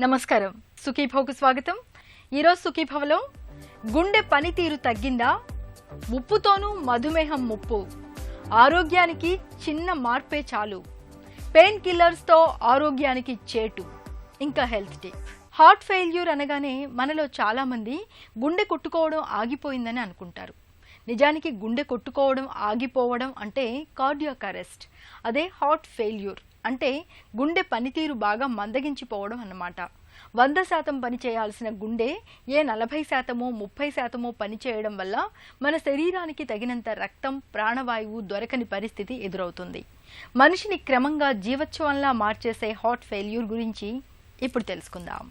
నమస్కారం, సుఖీభవకు స్వాగతం. ఈరోజు సుఖీభవలో గుండె పనితీరు తగ్గిందా, ముప్పుతోనూ మధుమేహం ముప్పు, ఆరోగ్యానికి చిన్న మార్పే చాలు, పెయిన్ కిల్లర్స్తో ఆరోగ్యానికి చేటు, ఇంకా హెల్త్ టిప్. హార్ట్ ఫెయిల్యూర్ అనగానే మనలో చాలామంది గుండె కొట్టుకోవడం ఆగిపోయిందని అనుకుంటారు. నిజానికి గుండె కొట్టుకోవడం ఆగిపోవడం అంటే కార్డియాక్ అరెస్ట్, అదే హార్ట్ ఫెయిల్యూర్ అంటే గుండె పనితీరు బాగా మందగించిపోవడం అన్నమాట. 100% పని చేయాల్సిన గుండె 40%, 30% పని చేయడం వల్ల మన శరీరానికి తగినంత రక్తం, ప్రాణవాయువు దొరకని పరిస్థితి ఎదురవుతుంది. మనిషిని క్రమంగా జీవోత్సవంలా మార్చేసే హార్ట్ ఫెయిల్యూర్ గురించి ఇప్పుడు తెలుసుకుందాం.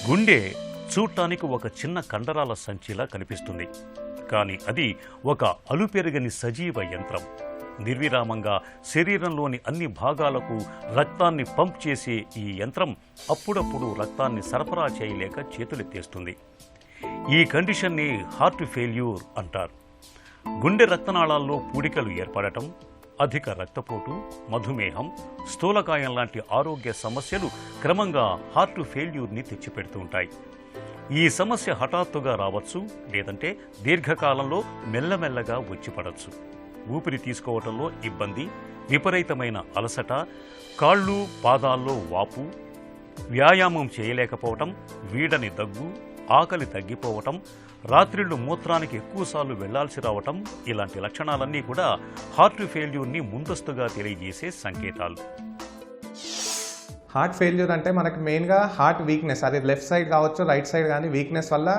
గుండె చూడటానికి ఒక చిన్న కండరాల సంచిలా కనిపిస్తుంది. కానీ అది ఒక అలుపెరగని సజీవ యంత్రం. నిర్విరామంగా శరీరంలోని అన్ని భాగాలకు రక్తాన్ని పంప్ చేసే ఈ యంత్రం అప్పుడప్పుడు రక్తాన్ని సరఫరా చేయలేక చేతులెత్తేస్తుంది. ఈ కండిషన్ని హార్ట్ ఫెయిల్యూర్ అంటారు. గుండె రక్తనాళాల్లో పూడికలు ఏర్పడటం, అధిక రక్తపోటు, మధుమేహం, స్థూలకాయం లాంటి ఆరోగ్య సమస్యలు క్రమంగా హార్ట్ ఫెయిల్యూర్ని తెచ్చిపెడుతూ ఉంటాయి. ఈ సమస్య హఠాత్తుగా రావచ్చు, లేదంటే దీర్ఘకాలంలో మెల్లమెల్లగా వచ్చిపడవచ్చు. ఊపిరి తీసుకోవటంలో ఇబ్బంది, విపరీతమైన అలసట, కాళ్ళు పాదాల్లో వాపు, వ్యాయామం చేయలేకపోవటం, వీడని దగ్గు, ఆకలి తగ్గిపోవటం, రాత్రిళ్లు మూత్రానికి ఎక్కువసార్లు వెళ్లాల్సి రావటం, ఇలాంటి లక్షణాలన్నీ కూడా హార్ట్ ఫెయిల్యూర్ని ముందస్తుగా తెలియజేసే సంకేతాలు. హార్ట్ ఫెయిల్యూర్ అంటే మనకి మెయిన్గా హార్ట్ వీక్నెస్, అది లెఫ్ట్ సైడ్ కావచ్చు రైట్ సైడ్ కానీ వీక్నెస్ వల్ల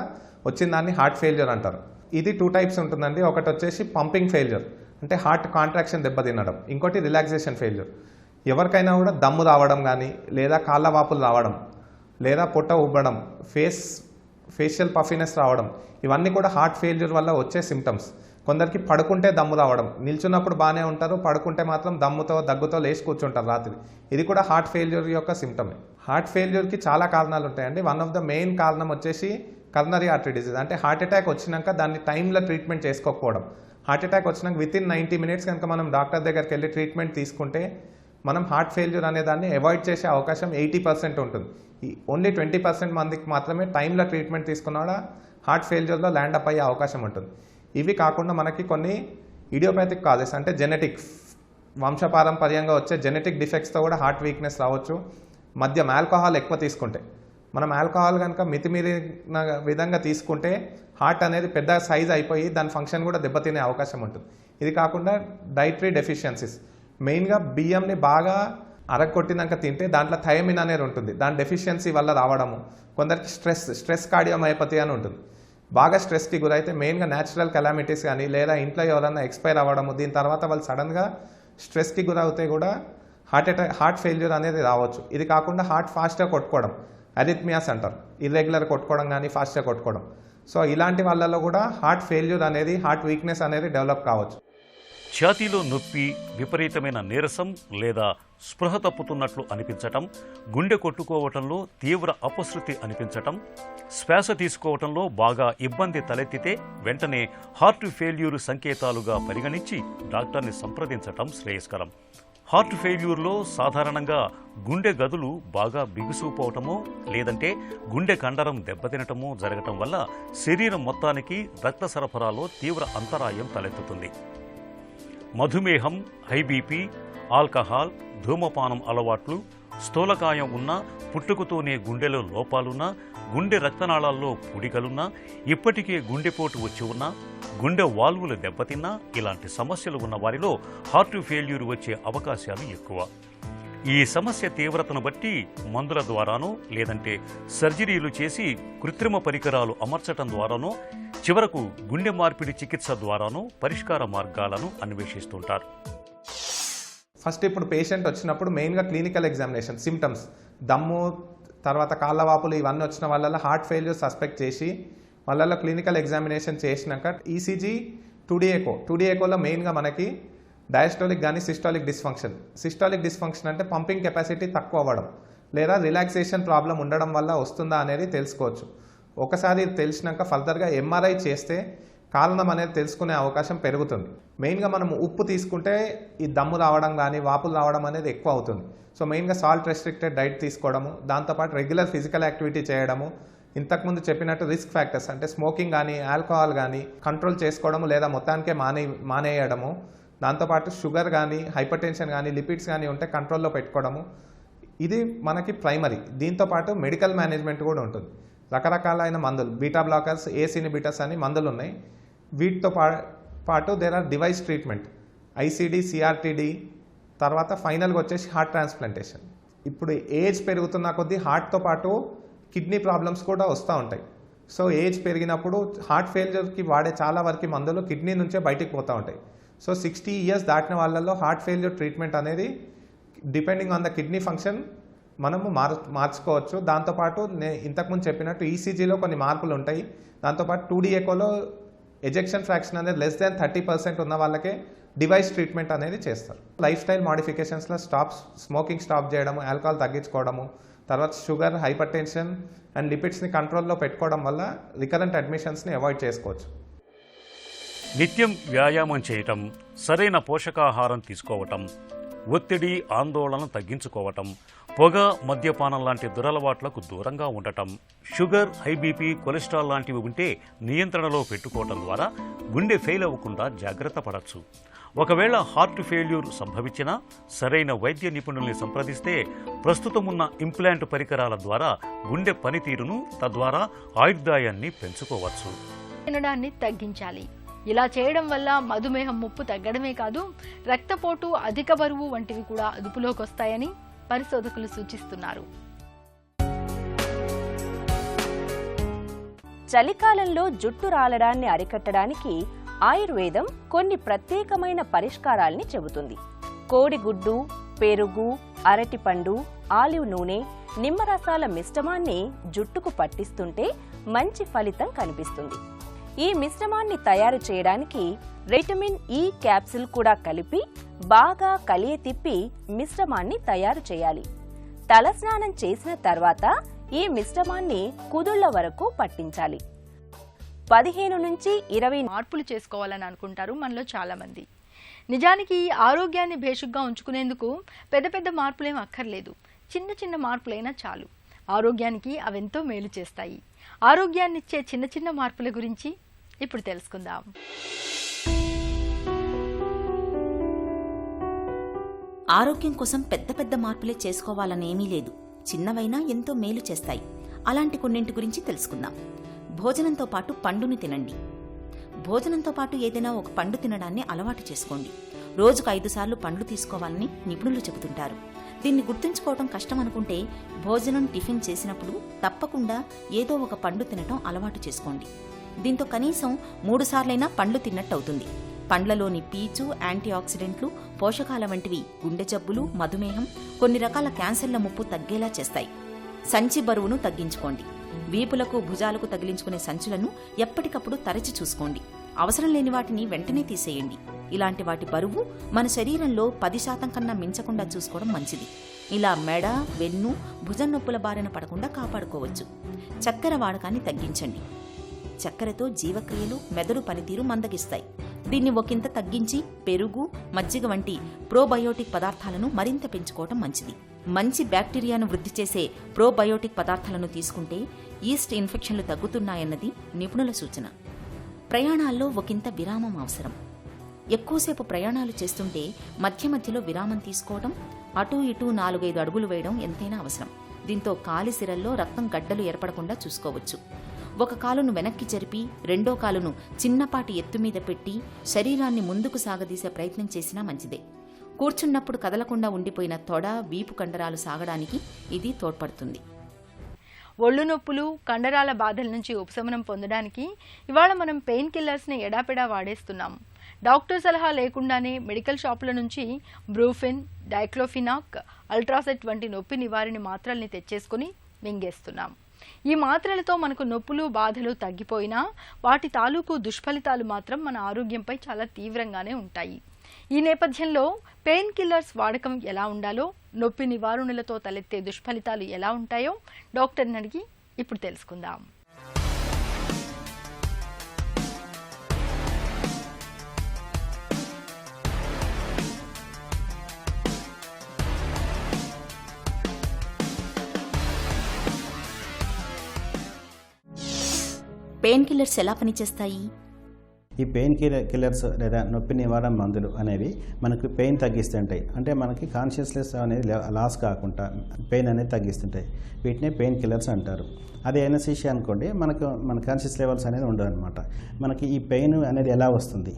వచ్చిన దాన్ని హార్ట్ ఫెయిల్యూర్ అంటారు. ఇది 2 టైప్స్ ఉంటుందండి. ఒకటి వచ్చేసి పంపింగ్ ఫెయిల్యూర్, అంటే హార్ట్ కాంట్రాక్షన్ దెబ్బతినడం. ఇంకోటి రిలాక్సేషన్ ఫెయిల్యూర్. ఎవరికైనా కూడా దమ్ము రావడం కానీ, లేదా కాళ్ళ వాపులు రావడం, లేదా పొట్ట ఉబ్బడం, ఫేషియల్ పఫినెస్ రావడం, ఇవన్నీ కూడా హార్ట్ ఫెయిల్యూర్ వల్ల వచ్చే సిమ్టమ్స్. కొందరికి పడుకుంటే దమ్ము రావడం, నిల్చున్నప్పుడు బాగానే ఉంటారు, పడుకుంటే మాత్రం దమ్ముతో దగ్గుతో లేచి కూర్చుంటారు రాత్రి. ఇది కూడా హార్ట్ ఫెయిల్యూర్ యొక్క సిమ్టమే. హార్ట్ ఫెయిల్యూర్కి చాలా కారణాలు ఉంటాయండి. వన్ ఆఫ్ ద మెయిన్ కారణం వచ్చేసి కరోనరీ ఆర్టరీ డిసీజ్, అంటే హార్ట్ అటాక్ వచ్చినాక దాన్ని టైంలో ట్రీట్మెంట్ చేసుకోకపోవడం. హార్ట్ అటాక్ వచ్చినాక వితిన్ 90 minutes కనుక మనం డాక్టర్ దగ్గరికి వెళ్ళి ట్రీట్మెంట్ తీసుకుంటే మనం హార్ట్ ఫెయిల్యూర్ అనే దాన్ని అవాయిడ్ చేసే అవకాశం 80% ఉంటుంది. ఓన్లీ 20% మందికి మాత్రమే టైంలో ట్రీట్మెంట్ తీసుకున్నా హార్ట్ ఫెయిల్యూర్లో ల్యాండ్ అప్ అయ్యే అవకాశం ఉంటుంది. ఇవి కాకుండా మనకి కొన్ని ఇడియోపాథిక్ కాజెస్, అంటే జెనెటిక్, వంశపారంపర్యంగా వచ్చే జెనెటిక్ డిఫెక్ట్స్తో కూడా హార్ట్ వీక్నెస్ రావచ్చు. మద్యం, ఆల్కహాల్ ఎక్కువ తీసుకుంటే, మనం ఆల్కహాల్ కనుక మితిమీరిన విధంగా తీసుకుంటే హార్ట్ అనేది పెద్ద సైజ్ అయిపోయి దాని ఫంక్షన్ కూడా దెబ్బతినే అవకాశం ఉంటుంది. ఇది కాకుండా డైటరీ డెఫిషియన్సీస్, మెయిన్గా బియ్యంని బాగా అరగొట్టినాక తింటే దాంట్లో థైమిన్ అనేది ఉంటుంది, దాని డెఫిషియన్సీ వల్ల రావడము. కొందరికి స్ట్రెస్ కార్డియోమయోపతి అని ఉంటుంది. బాగా స్ట్రెస్కి గురైతే మెయిన్గా న్యాచురల్ కెలామిటీస్ కానీ, లేదా ఇంట్లో ఎవరైనా ఎక్స్పైర్ అవ్వడము, దీని తర్వాత వాళ్ళు సడన్గా స్ట్రెస్కి గురవుతే కూడా హార్ట్ ఫెయిల్యూర్ అనేది రావచ్చు. ఇది కాకుండా హార్ట్ ఫాస్ట్గా కొట్టుకోవడం, అరిథ్మియాస్ అంటారు, ఇర్రెగ్యులర్ కొట్టుకోవడం కానీ ఫాస్ట్గా కొట్టుకోవడం. సో ఇలాంటి వాళ్ళలో కూడా హార్ట్ ఫెయిల్యూర్ అనేది, హార్ట్ వీక్నెస్ అనేది డెవలప్ కావచ్చు. ఛాతీలో నొప్పి, విపరీతమైన నీరసం లేదా స్పృహ తప్పుతున్నట్లు అనిపించటం, గుండె కొట్టుకోవటంలో తీవ్ర అపశృతి అనిపించటం, శ్వాస తీసుకోవటంలో బాగా ఇబ్బంది తలెత్తితే వెంటనే హార్ట్ ఫెయిల్యూర్ సంకేతాలుగా పరిగణించి డాక్టర్ని సంప్రదించటం శ్రేయస్కరం. హార్ట్ ఫెయిల్యూర్లో సాధారణంగా గుండె గదులు బాగా బిగుసుకుపోవటమో, లేదంటే గుండె కండరం దెబ్బతినటమో జరగటం వల్ల శరీరం మొత్తానికి రక్త సరఫరాలో తీవ్ర అంతరాయం తలెత్తుతుంది. మధుమేహం, హై బీపీ, ఆల్కహాల్, ధూమపానం అలవాట్లు, స్థూలకాయం ఉన్న, పుట్టుకతోనే గుండెలో లోపాలున్నా, గుండె రక్తనాళాల్లో పూడికలున్నా, ఇప్పటికే గుండెపోటు వచ్చి ఉన్నా, గుండె వాల్వులు దెబ్బతిన్నా, ఇలాంటి సమస్యలు ఉన్న వారిలో హార్ట్ ఫెయిల్యూర్ వచ్చే అవకాశాలు ఎక్కువ. ఈ సమస్య తీవ్రతను బట్టి మందుల ద్వారానో, లేదంటే సర్జరీలు చేసి కృత్రిమ పరికరాలు అమర్చటం ద్వారానో, చివరకు గుండె మార్పిడి చికిత్స ద్వారానో పరిష్కార మార్గాలను అన్వేషిస్తుంటారు. ఫస్ట్ ఇప్పుడు పేషెంట్ వచ్చినప్పుడు మెయిన్గా క్లినికల్ ఎగ్జామినేషన్, సిమ్టమ్స్, దమ్ము, తర్వాత కాళ్ళ వాపులు ఇవన్నీ వచ్చిన వాళ్ళలో హార్ట్ ఫెయిల్యూర్ సస్పెక్ట్ చేసి వాళ్ళలో క్లినికల్ ఎగ్జామినేషన్ చేసినాక ఈసీజీ, 2D ఎకోలో మెయిన్గా మనకి డయాస్టోలిక్ కానీ సిస్టాలిక్ డిస్ఫంక్షన్ అంటే పంపింగ్ కెపాసిటీ తక్కువ అవ్వడం, లేదా రిలాక్సేషన్ ప్రాబ్లం ఉండడం వల్ల వస్తుందా అనేది తెలుసుకోవచ్చు. ఒకసారి తెలిసినాక ఫర్దర్గా ఎంఆర్ఐ చేస్తే కారణం అనేది తెలుసుకునే అవకాశం పెరుగుతుంది. మెయిన్గా మనం ఉప్పు తీసుకుంటే ఈ దమ్ము రావడం కానీ వాపులు రావడం అనేది ఎక్కువ అవుతుంది. సో మెయిన్గా సాల్ట్ రెస్ట్రిక్టెడ్ డైట్ తీసుకోవడము, దాంతోపాటు రెగ్యులర్ ఫిజికల్ యాక్టివిటీ చేయడము, ఇంతకుముందు చెప్పినట్టు రిస్క్ ఫ్యాక్టర్స్ అంటే స్మోకింగ్ కానీ ఆల్కహాల్ కానీ కంట్రోల్ చేసుకోవడము లేదా మొత్తానికే మానేయడము, దాంతోపాటు షుగర్ కానీ హైపర్ టెన్షన్ కానీ లిపిడ్స్ కానీ ఉంటే కంట్రోల్లో పెట్టుకోవడము, ఇది మనకి ప్రైమరీ. దీంతోపాటు మెడికల్ మేనేజ్మెంట్ కూడా ఉంటుంది. రకరకాలైన మందులు, బీటా బ్లాకర్స్, ఏస్ ఇన్హిబిటర్స్ అని మందులు ఉన్నాయి. వీటితో పాటు there are device treatment, ICD, CRTD, తర్వాత ఫైనల్గా వచ్చేసి హార్ట్ ట్రాన్స్ప్లాంటేషన్. ఇప్పుడు ఏజ్ పెరుగుతున్న కొద్దీ హార్ట్తో పాటు కిడ్నీ ప్రాబ్లమ్స్ కూడా వస్తూ ఉంటాయి. సో ఏజ్ పెరిగినప్పుడు హార్ట్ ఫెయిల్యూర్కి వాడే చాలా వరకు మందులు కిడ్నీ నుంచే బయటికి పోతూ ఉంటాయి. సో 60 years దాటిన వాళ్ళల్లో హార్ట్ ఫెయిల్యూర్ ట్రీట్మెంట్ అనేది depending on the kidney function మనము మార్చుకోవచ్చు. దాంతోపాటు ఇంతకుముందు చెప్పినట్టు ఈసీజీలో కొన్ని మార్పులు ఉంటాయి. దాంతోపాటు 2D ఎకోలో ఎజెక్షన్ ఫ్రాక్షన్ అనేది లెస్ దాన్ 30% ఉన్న వాళ్ళకే డివైస్ ట్రీట్మెంట్ అనేది చేస్తారు. లైఫ్ స్టైల్ మాడిఫికేషన్స్లో స్మోకింగ్ స్టాప్ చేయడము, ఆల్కహాల్ తగ్గించుకోవడము, తర్వాత షుగర్, హైపర్ టెన్షన్ అండ్ లిపిడ్స్ని కంట్రోల్లో పెట్టుకోవడం వల్ల రికరెంట్ అడ్మిషన్స్ని అవాయిడ్ చేసుకోవచ్చు. నిత్యం వ్యాయామం చేయటం, సరైన పోషకాహారం తీసుకోవటం, ఒత్తిడి ఆందోళన తగ్గించుకోవటం, పొగ, మద్యపానం లాంటి దురలవాట్లకు దూరంగా ఉండటం, షుగర్, హై బీపీ, కొలెస్ట్రాల్ లాంటివి ఉంటే నియంత్రణలో పెట్టుకోవటం ద్వారా గుండె ఫెయిల్ అవ్వకుండా జాగ్రత్త పడవచ్చు. ఒకవేళ హార్ట్ ఫెయిల్యూర్ సంభవించినా సరైన వైద్య నిపుణుల్ని సంప్రదిస్తే ప్రస్తుతం ఉన్న ఇంప్లాంట్ పరికరాల ద్వారా గుండె పనితీరును, తద్వారా ఆయుర్దాయాన్ని పెంచుకోవచ్చు. తినడాన్ని తగ్గించాలి. ఇలా చేయడం వల్ల మధుమేహం ముప్పు తగ్గడమే కాదు, రక్తపోటు, అధిక బరువు వంటివి కూడా అదుపులోకి వస్తాయని పరిశోధకులు సూచిస్తున్నారు. చలికాలంలో జుట్టు రాలడాన్ని అరికట్టడానికి ఆయుర్వేదం కొన్ని ప్రత్యేకమైన పరిష్కారాల్ని చెబుతుంది. కోడిగుడ్డు, పెరుగు, అరటిపండు, ఆలివ్ నూనె, నిమ్మరసాల మిశ్రమాన్ని జుట్టుకు పట్టిస్తుంటే మంచి ఫలితం కనిపిస్తుంది. ఈ మిశ్రమాన్ని తయారు చేయడానికి విటమిన్ ఈ క్యాప్సూల్ కూడా కలిపి బాగా కలియతిప్పి మిశ్రమాన్ని తయారు చేయాలి. తలస్నానం చేసిన తర్వాత ఈ మిశ్రమాన్ని కుదుళ్ల వరకు పట్టించాలి. 15 నుంచి 20 మార్పులు చేసుకోవాలని అనుకుంటారు మనలో చాలా మంది. నిజానికి ఆరోగ్యాన్ని భేషుగ్గా ఉంచుకునేందుకు పెద్ద పెద్ద మార్పులేం అక్కర్లేదు. చిన్న చిన్న మార్పులైనా చాలు. ఆరోగ్యానికి అవెంతో మేలు చేస్తాయి. ఆరోగ్యాన్నిచ్చే చిన్న చిన్న మార్పుల గురించి ఇప్పుడు తెలుసుకుందాం. ఆరోగ్యం కోసం పెద్ద పెద్ద మార్పులే చేసుకోవాలనేమీ లేదు. చిన్నవైనా ఎంతో మేలు చేస్తాయి. అలాంటి కొన్నింటి గురించి తెలుసుకుందాం. భోజనంతో పాటు పండుని తినండి. భోజనంతో పాటు ఏదైనా ఒక పండు తినడాన్ని అలవాటు చేసుకోండి. రోజుకు 5 సార్లు పండ్లు తీసుకోవాలని నిపుణులు చెబుతుంటారు. దీన్ని గుర్తుంచుకోవడం కష్టం అనుకుంటే భోజనం, టిఫిన్ చేసినప్పుడు తప్పకుండా ఏదో ఒక పండు తినటం అలవాటు చేసుకోండి. దీంతో కనీసం 3 సార్లైనా పండ్లు తిన్నట్టు అవుతుంది. పండ్లలోని పీచు, యాంటీ ఆక్సిడెంట్లు, పోషకాల వంటివి గుండె జబ్బులు, మధుమేహం, కొన్ని రకాల క్యాన్సర్ల ముప్పు తగ్గేలా చేస్తాయి. సంచి బరువును తగ్గించుకోండి. వీపులకు, భుజాలకు తగిలించుకునే సంచులను ఎప్పటికప్పుడు తరచి చూసుకోండి. అవసరం లేని వాటిని వెంటనే తీసేయండి. ఇలాంటి వాటి బరువు మన శరీరంలో 10% కన్నా మించకుండా చూసుకోవడం మంచిది. ఇలా మెడ, వెన్ను, భుజం నొప్పుల బారిన పడకుండా కాపాడుకోవచ్చు. చక్కెర వాడకాన్ని తగ్గించండి. చక్కెరతో జీవక్రియలు, మెదడు పనితీరు మందగిస్తాయి. దీన్ని ఒకంత తగ్గించి పెరుగు, మజ్జిగ వంటి ప్రోబయోటిక్ పదార్థాలను మరింత పెంచుకోవటం మంచిది. మంచి బ్యాక్టీరియాను వృద్ధి చేసే ప్రోబయోటిక్ పదార్థాలను తీసుకుంటే ఈస్ట్ ఇన్ఫెక్షన్లు తగ్గుతున్నాయన్నది నిపుణుల సూచన. ప్రయాణాల్లో ఒకంత విరామం అవసరం. ఎక్కువసేపు ప్రయాణాలు చేస్తుంటే మధ్య మధ్యలో విరామం తీసుకోవడం, అటూ ఇటూ 4-5 అడుగులు వేయడం ఎంతైనా అవసరం. దీంతో కాలి సిరల్లో రక్తం గడ్డలు ఏర్పడకుండా చూసుకోవచ్చు. ఒక కాలును వెనక్కి జరిపి రెండో కాలును చిన్నపాటి ఎత్తు మీద పెట్టి శరీరాన్ని ముందుకు సాగదీసే ప్రయత్నం చేసినా మంచిదే. కూర్చున్నప్పుడు కదలకుండా ఉండిపోయిన తొడ, వీపు కండరాలు సాగడానికి ఇది తోడ్పడుతుంది. ఒళ్ళు నొప్పులు, కండరాల బాధల నుంచి ఉపశమనం పొందడానికి ఇవాళ మనం పెయిన్ కిల్లర్స్ని ఎడాపెడా వాడేస్తున్నాం. డాక్టర్ సలహా లేకుండానే మెడికల్ షాపుల నుంచి బ్రూఫిన్, డైక్లోఫినాక్, అల్ట్రాసెట్ వంటి నొప్పి నివారణ మాత్రల్ని తెచ్చేసుకుని మింగేస్తున్నాం. ఈ మాత్రలతో మనకు నొప్పులు, బాధలు తగ్గిపోయినా వాటి తాలూకు దుష్ఫలితాలు మాత్రం మన ఆరోగ్యంపై చాలా తీవ్రంగానే ఉంటాయి. ఈ నేపథ్యంలో పెయిన్ కిల్లర్స్ వాడకం ఎలా ఉండాలో, నొప్పి నివారణలతో తలెత్తే దుష్ఫలితాలు ఎలా ఉంటాయో డాక్టర్ని అడిగి ఇప్పుడు తెలుసుకుందాం. పెయిన్ కిల్లర్స్ ఎలా పనిచేస్తాయి? ఈ పెయిన్ కిల్లర్స్ లేదా నొప్పి నివారణ మందులు అనేవి మనకు పెయిన్ తగ్గిస్తుంటాయి. అంటే మనకి కాన్షియస్నెస్ అనేది లాస్ కాకుండా పెయిన్ అనేది తగ్గిస్తుంటాయి. వీటినే పెయిన్ కిల్లర్స్ అంటారు. అదే ఎనస్థీషియా అనుకోండి, మన కాన్షియస్ లెవెల్స్ అనేది ఉండదు అనమాట. మనకి ఈ పెయిన్ అనేది ఎలా వస్తుంది?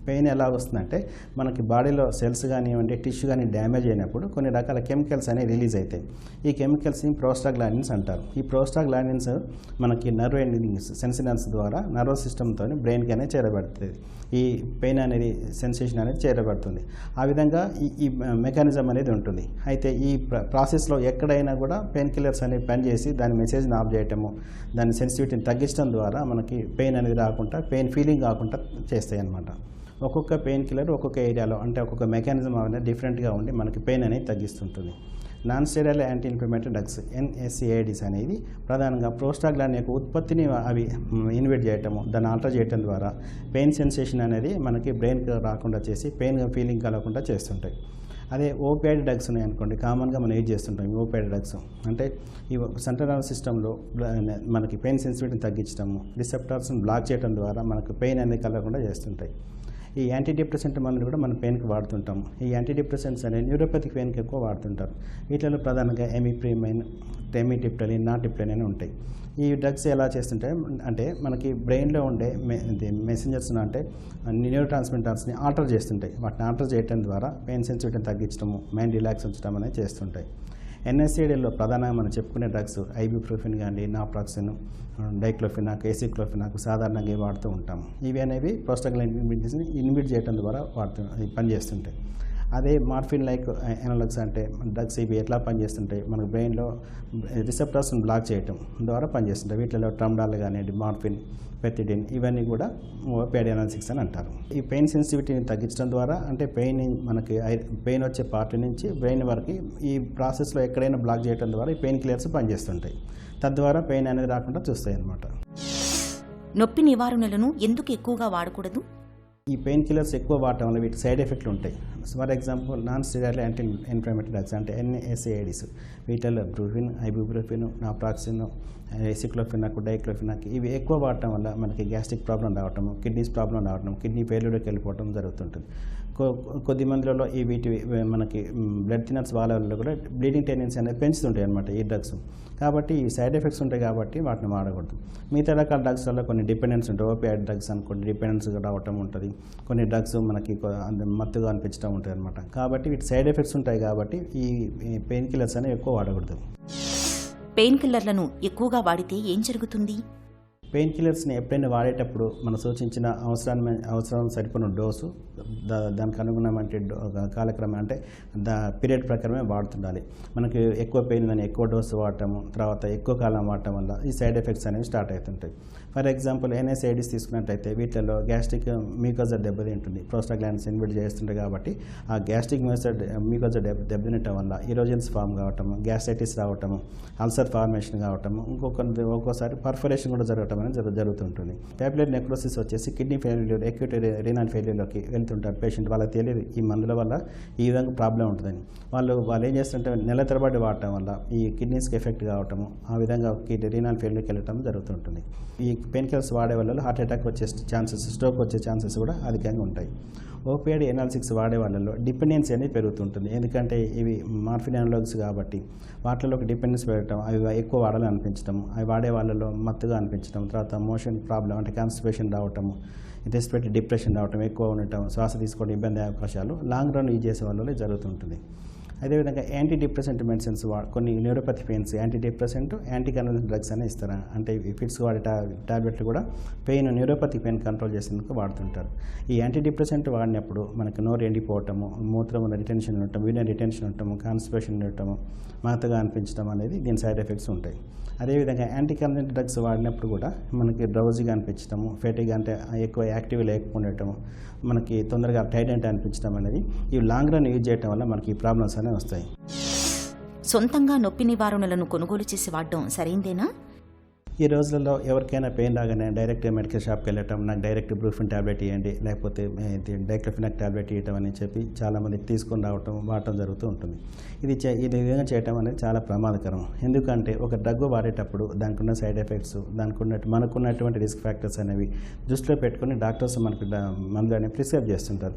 పెయిన్ ఎలా వస్తుందంటే మనకి బాడీలో సెల్స్ కానివ్వండి, టిష్యూ కానీ డ్యామేజ్ అయినప్పుడు కొన్ని రకాల కెమికల్స్ అనేవి రిలీజ్ అవుతాయి. ఈ కెమికల్స్ని ప్రోస్టాగ్లాండిన్స్ అంటారు. ఈ ప్రోస్టాగ్లాండిన్స్ మనకి నర్వ్ ఎండింగ్స్ సెన్సినర్స్ ద్వారా నర్వస్ సిస్టమ్తో బ్రెయిన్కి అనేది చేరబడుతుంది. ఈ పెయిన్ అనేది సెన్సేషన్ అనేది చేరబడుతుంది. ఆ విధంగా ఈ మెకానిజం అనేది ఉంటుంది. అయితే ఈ ప్రాసెస్లో ఎక్కడైనా కూడా పెయిన్ కిల్లర్స్ అనేవి పనిచేసి దాని మెసేజ్ని ఆఫ్ చేయటము, దాని సెన్సిటివిటీని తగ్గించడం ద్వారా మనకి పెయిన్ అనేది రాకుండా, పెయిన్ ఫీలింగ్ కాకుండా చేస్తాయి అన్నమాట. ఒక్కొక్క పెయిన్ కిల్లర్ ఒక్కొక్క ఏరియాలో అంటే ఒక్కొక్క మెకానిజం అనేది డిఫరెంట్గా ఉండి మనకి పెయిన్ అనేది తగ్గిస్తుంటుంది. Non steroidal anti inflammatory drugs NSAIDs అనేది ప్రధానంగా ప్రోస్టాగ్లాండిన్ యొక్క ఉత్పత్తిని అవి ఇన్హిబిట్ చేయటము, దాన్ని ఆల్టర్ చేయటం ద్వారా పెయిన్ సెన్సేషన్ అనేది మనకి బ్రెయిన్కి రాకుండా చేసి పెయిన్ ఫీలింగ్ కలగకుండా చేస్తుంటాయి. అదే ఓపియాయిడ్ డ్రగ్స్ ఉన్నాయి అనుకోండి, కామన్గా మనం యూజ్ చేస్తుంటాం. ఈ ఓపియాయిడ్ డ్రగ్స్ అంటే ఈ సెంట్రల్ నర్వస్ సిస్టంలో మనకి పెయిన్ సెన్సిటివిటీని తగ్గించడము, రిసెప్టార్స్ని బ్లాక్ చేయడం ద్వారా మనకు పెయిన్ అనేది కలగకుండా చేస్తుంటాయి. ఈ యాంటీ డిప్రెసెంట్ మందులు కూడా మనం పెయిన్కి వాడుతుంటాం. ఈ యాంటీ డిప్రెసెంట్స్ అనేవి న్యూరోపతిక్ పెయిన్కి ఎక్కువ వాడుతుంటారు. వీటిలో ప్రధానంగా ఎమిప్రిమైన్, టెమిటిప్టలిన్, నాటిప్టలిన్ అని ఉంటాయి. ఈ డ్రగ్స్ ఎలా చేస్తుంటాయి అంటే మనకి బ్రెయిన్లో ఉండే మెసెంజర్స్ అంటే న్యూరో ట్రాన్స్మిటర్స్ని ఆల్టర్ చేస్తుంటాయి. వాటిని ఆల్టర్ చేయడం ద్వారా పెయిన్ సెన్సిటివిటీని తగ్గించడము, మైండ్ రిలాక్స్ ఉంచడం అనేది చేస్తుంటాయి. NSAIDలో ప్రధానంగా మనం చెప్పుకునే డ్రగ్స్ ఐబుప్రోఫెన్ కానీ, నాప్రాక్సిన్, డైక్లోఫినాక్, ఏసిక్లోఫినాక్ సాధారణంగా వాడుతూ ఉంటాము. ఇవి అనేవి ప్రోస్టాగ్లాండిన్స్ని ఇన్హిబిట్ చేయడం ద్వారా పనిచేస్తుంటాయి. అదే మార్ఫిన్ లైక్ ఎనలాగ్స్ అంటే డ్రగ్స్ ఇవి ఎట్లా పనిచేస్తుంటాయి, మన బ్రెయిన్లో రిసెప్టార్స్ని బ్లాక్ చేయడం ద్వారా పనిచేస్తుంటాయి. వీటిలో ట్రమ్డాల్ కానివ్వండి, మార్ఫిన్, పెథిడిన్ ఇవన్నీ కూడా ఓపియాయిడ్ ఎనాలిసిక్స్ అని అంటారు. ఈ పెయిన్ సెన్సిటివిటీని తగ్గించడం ద్వారా అంటే పెయిన్ వచ్చే పార్ట్ నుంచి బ్రెయిన్ వరకు ఈ ప్రాసెస్లో ఎక్కడైనా బ్లాక్ చేయడం ద్వారా ఈ పెయిన్ కిల్లర్స్ పనిచేస్తుంటాయి. తద్వారా పెయిన్ అనేది రాకుండా చూస్తాయి అన్నమాట. నొప్పి నివారణలను ఎందుకు ఎక్కువగా వాడకూడదు? ఈ పెయిన్ కిల్లర్స్ ఎక్కువ వాడటం వల్ల వీటి సైడ్ ఎఫెక్ట్లు ఉంటాయి. For example non steroidal anti inflammatory drugs అంటే NSAIDs, వీటిలో బ్రూఫిన్, ఐబుప్రోఫెన్, నాప్రాక్సిన్, ఎసిక్లోఫినాక్, డైక్లోఫినాక్ ఇవి ఎక్కువ వాడటం వల్ల మనకి గ్యాస్ట్రిక్ ప్రాబ్లం రావటము, కిడ్నీస్ ప్రాబ్లం రావటం, కిడ్నీ ఫెయిల్యూర్కి వెళ్ళిపోవడం జరుగుతుంటుంది. కొద్ది మందిలో ఈ వీటి మనకి బ్లడ్ థిన్నర్స్ వాళ్ళ వల్ల కూడా బ్లీడింగ్ టెండెన్సీ అనేది పెంచుతుంటాయి అన్నమాట ఈ డ్రగ్స్. కాబట్టి ఈ సైడ్ ఎఫెక్ట్స్ ఉంటాయి కాబట్టి వాటిని వాడకూడదు. మిగతా రకాల డ్రగ్స్ వల్ల కొన్ని డిపెండెన్స్ ఉంటాయి. ఓపియాయిడ్ డ్రగ్స్ అనుకోండి, డిపెండెన్స్ రావటం ఉంటుంది. కొన్ని డ్రగ్స్ మనకి మత్తుగా అనిపించడం ఉంటుంది అనమాట. కాబట్టి వీటి సైడ్ ఎఫెక్ట్స్ ఉంటాయి కాబట్టి ఈ పెయిన్ కిల్లర్స్ అనేవి ఎక్కువ వాడకూడదు. పెయిన్ కిల్లర్లను ఎక్కువగా వాడితే ఏం జరుగుతుంది? పెయిన్ కిల్లర్స్ని ఎప్పుడైనా వాడేటప్పుడు మనం సూచించిన అవసరం సరిపోయిన డోసు, దానికి అనుగుణమైన కాలక్రమం అంటే పీరియడ్ ప్రకారమే వాడుతుండాలి. మనకి ఎక్కువ పెయిన్ ఉందని ఎక్కువ డోసు వాడటము, తర్వాత ఎక్కువ కాలం వాడటం వల్ల ఈ సైడ్ ఎఫెక్ట్స్ అనేవి స్టార్ట్ అవుతుంటాయి. ఫర్ ఎగ్జాంపుల్ NSAIDs తీసుకున్నట్టయితే వీటిలో గ్యాస్ట్రిక్ మ్యూకోజా దెబ్బతింటుంది. ప్రోస్టాగ్లాండిన్స్ ఇన్హిబిట్ చేస్తుంటాయి కాబట్టి ఆ గ్యాస్ట్రిక్ మ్యూకోజా దెబ్బతినటం వల్ల ఇరోజన్స్ ఫామ్ కావటము, గ్యాస్ట్రైటిస్ రావటము, అల్సర్ ఫార్మేషన్ కావటము, ఒక్కోసారి పర్ఫరేషన్ కూడా జరగటం అనేది జరుగుతుంటుంది. ప్యాపిలరీ నెక్రోసిస్ వచ్చేసి కిడ్నీ ఫెయిల్యూర్, అక్యూట్ రీనల్ ఫెయిల్యూర్లోకి వెళ్తుంటారు పేషెంట్. వాళ్ళకి తెలియదు ఈ మందుల వల్ల ఈ విధంగా ప్రాబ్లం ఉంటుందని. వాళ్ళు ఏం చేస్తుంటే నెల తరబడి వాడటం వల్ల ఈ కిడ్నీస్కి ఎఫెక్ట్ కావటము, ఆ విధంగా రీనల్ ఫెయిల్యూర్కి వెళ్ళటం జరుగుతుంటుంది. ఈ పెయిన్ కిల్లర్స్ వాడే వల్ల హార్ట్ అటాక్ వచ్చే ఛాన్సెస్, స్ట్రోక్ వచ్చే ఛాన్సెస్ కూడా అధికంగా ఉంటాయి. ఓపియాయిడ్ ఎనాలిసిక్స్ వాడే వాళ్ళలో డిపెండెన్సీ అనేది పెరుగుతుంటుంది. ఎందుకంటే ఇవి మార్ఫిన్ అనలాగ్స్ కాబట్టి వాటిలో డిపెండెన్స్ పెరగటం, అవి ఎక్కువ వాడాలని అనిపించడం, అవి వాడే వాళ్ళలో మత్తుగా అనిపించడం, తర్వాత మోషన్ ప్రాబ్లం అంటే కాన్స్టిపేషన్ రావటము, రెస్పిరేటరీ డిప్రెషన్ రావటం, ఎక్కువ ఉండటం, శ్వాస తీసుకోవడం ఇబ్బంది అయ్యే అవకాశాలు లాంగ్ రన్ యూజ్ చేసే వాళ్ళలో జరుగుతుంటుంది. అదేవిధంగా యాంటీ డిప్రెసెంట్ మెడిసిన్స్ కొన్ని neuropathy pains anti depressant anti convulsant drugs అని ఇస్తారు. అంటే ఈ ఫిట్స్ వాడే టాబ్లెట్లు కూడా పెయిన్ న్యూరోపతి పెయిన్ కంట్రోల్ చేసేందుకు వాడుతుంటారు. ఈ యాంటీ డిప్రెసెంట్ వాడినప్పుడు మనకు నోరు ఎండిపోవటము, మూత్రం రిటెన్షన్ ఉండటం, యూరిన్ రిటెన్షన్ ఉండటము, కాన్స్టిపేషన్ ఉండటము, మాతగా అనిపించడం అనేది దీని సైడ్ ఎఫెక్ట్స్ ఉంటాయి. అదేవిధంగా యాంటీ కన్వల్సెంట్ డ్రగ్స్ వాడినప్పుడు కూడా మనకి డ్రౌజీగా అనిపించడము, ఫెటిగా అంటే ఎక్కువ యాక్టివ్ లేకపోవడము, మనకి తొందరగా టైర్డ్ అనిపించడం అనేది ఇవి లాంగ్ రన్ యూజ్ చేయడం వల్ల మనకి ఈ ప్రాబ్లమ్స్ అనేవి వస్తాయి. సొంతంగా నొప్పి నివారణలను కొనుగోలు చేసి వాడడం సరైందేనా? ఈ రోజులలో ఎవరికైనా పెయిన్ రాగానే డైరెక్ట్ మెడికల్ షాప్కి వెళ్ళటం, నాకు డైరెక్ట్ బ్రూఫిన్ ట్యాబ్లెట్ ఇవ్వండి, లేకపోతే డైక్లోఫినాక్ ట్యాబ్లెట్ ఇవ్వటం అని చెప్పి చాలామంది తీసుకొని రావటం, వాడటం జరుగుతూ ఉంటుంది. ఇది విధంగా చేయటం అనేది చాలా ప్రమాదకరం. ఎందుకంటే ఒక డ్రగ్ వాడేటప్పుడు దానికి ఉన్న సైడ్ ఎఫెక్ట్స్, మనకున్నటువంటి రిస్క్ ఫ్యాక్టర్స్ అనేవి దృష్టిలో పెట్టుకుని డాక్టర్స్ మనకు మందులు అనేవి ప్రిస్క్రైబ్ చేస్తుంటారు.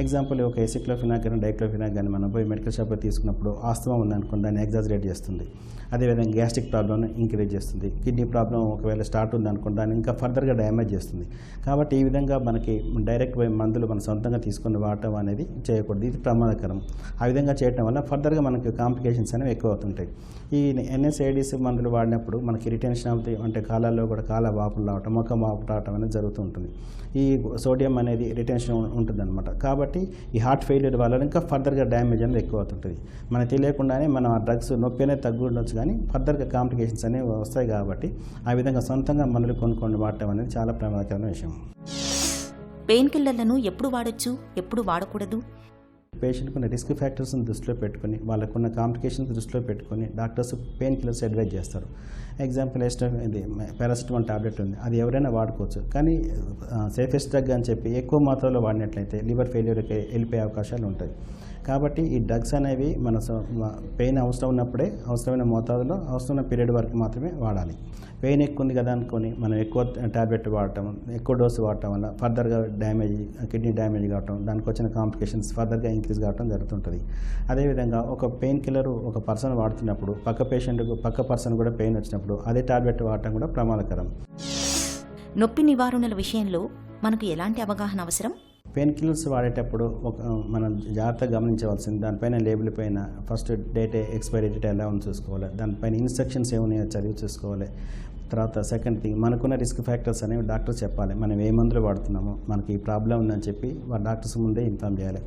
ఎగ్జాంపుల్ ఒక ఎసిక్లోఫినాక్ కానీ డైక్లోఫినాక్ కానీ మనం పోయి మెడికల్ షాప్లో తీసుకున్నప్పుడు ఆస్తమా ఉందనుకోండి దాన్ని ఎగ్జాజరేట్ చేస్తుంది. అదేవిధంగా గ్యాస్ట్రిక్ ప్రాబ్లమ్ని ఇంక్రీజ్ చేస్తుంది. కిడ్నీ ప్రాబ్లం ఒకవేళ స్టార్ట్ ఉందనుకోండి దాన్ని ఇంకా ఫర్దర్గా డ్యామేజ్ చేస్తుంది. కాబట్టి ఈ విధంగా మనకి డైరెక్ట్ మందులు మన సొంతంగా తీసుకుని వాడటం అనేది చేయకూడదు. ఇది ప్రమాదకరం. ఆ విధంగా చేయడం వల్ల ఫర్దర్గా మనకి కాంప్లికేషన్స్ అనేవి ఎక్కువ అవుతుంటాయి. ఈ NSAIDs మందులు వాడినప్పుడు మనకి రిటెన్షన్ అవుతాయి, అంటే కాలాల్లో కూడా కాల వాపులు రావటం, ముఖం వాపు రావటం అనేది జరుగుతూ ఉంటుంది. ఈ సోడియం అనేది రిటెన్షన్ ఉంటుందన్నమాట. కాబట్టి ఈ హార్ట్ ఫెయిల్యూర్ వల్ల ఇంకా ఫర్దర్గా డ్యామేజ్ అనేది ఎక్కువ అవుతుంటుంది. మనకు తెలియకుండానే మనం ఆ డ్రగ్స్ నొప్పి అనేది తగ్గుండొచ్చు, కానీ ఫర్దర్గా కాంప్లికేషన్స్ అనేవి వస్తాయి. కాబట్టి ఆ విధంగా సొంతంగా మందులు కొనుక్కొని వాడటం అనేది చాలా ప్రమాదకరమైన విషయం. పెయిన్ కిల్లర్లను ఎప్పుడు వాడొచ్చు, ఎప్పుడు వాడకూడదు? పేషెంట్కున్న రిస్క్ ఫ్యాక్టర్స్ని దృష్టిలో పెట్టుకొని, వాళ్ళకున్న కాంప్లికేషన్స్ దృష్టిలో పెట్టుకొని డాక్టర్స్ పెయిన్ కిల్లర్స్ అడ్వైజ్ చేస్తారు. ఎగ్జాంపుల్ ఇది పారాసిటమాల్ టాబ్లెట్ ఉంది, అది ఎవరైనా వాడుకోవచ్చు. కానీ సేఫెస్ట్ డ్రగ్ అని చెప్పి ఎక్కువ మాత్రలో వాడినట్లయితే లివర్ ఫెయిల్యూర్కి వెళ్ళిపోయే అవకాశాలు ఉంటాయి. కాబట్టి ఈ డ్రగ్స్ అనేవి మన పెయిన్ అవసరం ఉన్నప్పుడే, అవసరమైన మోతాదులో, అవసరమైన పీరియడ్ వరకు మాత్రమే వాడాలి. పెయిన్ ఎక్కువ ఉంది కదా అనుకొని మనం ఎక్కువ టాబ్లెట్ వాడటం, ఎక్కువ డోసు వాడటం వల్ల ఫర్దర్గా కిడ్నీ డ్యామేజ్ కావటం, దానికి వచ్చిన కాంప్లికేషన్స్ ఫర్దర్గా ఇంక్రీజ్ కావడం జరుగుతుంటుంది. అదేవిధంగా ఒక పెయిన్ కిల్లర్ ఒక పర్సన్ వాడుతున్నప్పుడు పక్క పర్సన్ కూడా పెయిన్ వచ్చినప్పుడు అదే టాబ్లెట్ వాడటం కూడా ప్రమాదకరం. నొప్పి నివారణల విషయంలో మనకు ఎలాంటి అవగాహన అవసరం? పెయిన్ కిల్లర్స్ వాడేటప్పుడు మనం జాగ్రత్తగా గమనించవలసింది, దానిపైన లేబుల్ పైన ఫస్ట్ డేట్, ఎక్స్పైరీ డేట్ ఎలా ఉందో చూసుకోవాలి. దానిపైన ఇన్స్ట్రక్షన్స్ ఏమున్నాయో చదివి చూసుకోవాలి. తర్వాత సెకండ్ థింగ్, మనకున్న రిస్క్ ఫ్యాక్టర్స్ అనేవి డాక్టర్స్ చెప్పాలి. మనం ఏ మందులు వాడుతున్నామో, మనకి ఈ ప్రాబ్లం ఉందని చెప్పి వాళ్ళ డాక్టర్స్ ముందే ఇన్ఫామ్ చేయాలి.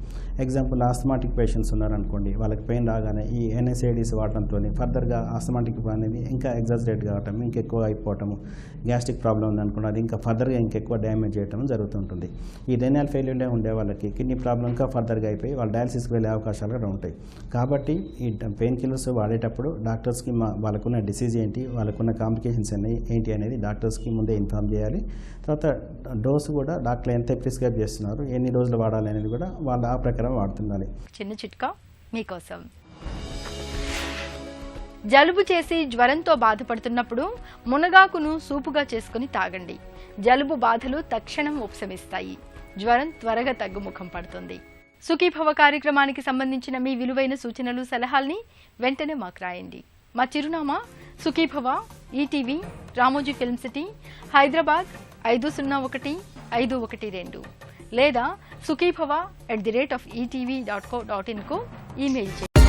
ఎగ్జాంపుల్ ఆస్థమాటిక్ పేషెంట్స్ ఉన్నారనుకోండి, వాళ్ళకి పెయిన్ రాగానే ఈ NSAIDs వాడటంతో ఫర్దర్గా ఆస్థమాటిక్ అనేది ఇంకా ఎగ్జాజరేట్ కావటం, ఇంకెక్కువ అయిపోవటము, గ్యాస్ట్రిక్ ప్రాబ్లం ఉందనుకోండి అది ఇంకా ఫర్దర్గా ఇంకెక్కువ డ్యామేజ్ చేయడం జరుగుతుంటుంది. ఈ రెనల్ ఫెయిల్యూర్లో ఉండే వాళ్ళకి కిడ్నీ ప్రాబ్లం ఇంకా ఫర్దర్గా అయిపోయి వాళ్ళు డయాలసిస్కి వెళ్ళే అవకాశాలు కూడా ఉంటాయి. కాబట్టి ఈ పెయిన్ కిల్లర్స్ వాడేటప్పుడు డాక్టర్స్కి వాళ్ళకున్న డిసీజ్ ఏంటి, వాళ్ళకున్న కాంప్లికేషన్స్ ఏంటి అనేది డాక్టర్స్కి ముందే ఇన్ఫామ్ చేయాలి. తర్వాత డోసు కూడా డాక్టర్ ఎంత ప్రిస్క్రైబ్ చేస్తున్నారు, ఎన్ని రోజులు వాడాలి అనేది కూడా వాళ్ళు ఆ ప్రకారం వాడుతుండాలి. చిన్న చిట్కా మీకోసం. జలుబు చేసి జ్వరంతో బాధపడుతున్నప్పుడు మునగాకును సూపుగా చేసుకుని తాగండి. జలుబు బాధలు తక్షణం ఉపశమిస్తాయి, జ్వరం త్వరగా తగ్గుముఖం పడుతుంది. సుఖీభవ కార్యక్రమానికి సంబంధించిన మీ విలువైన సూచనలు, సలహాల్ని వెంటనే మాకు రాయండి. మా చిరునామా Sukhibhava, ETV, Ramoji film city, Hyderabad 501512 లేదా sukhibhava@etv.co.in కు ఈమెయిల్ చేయండి.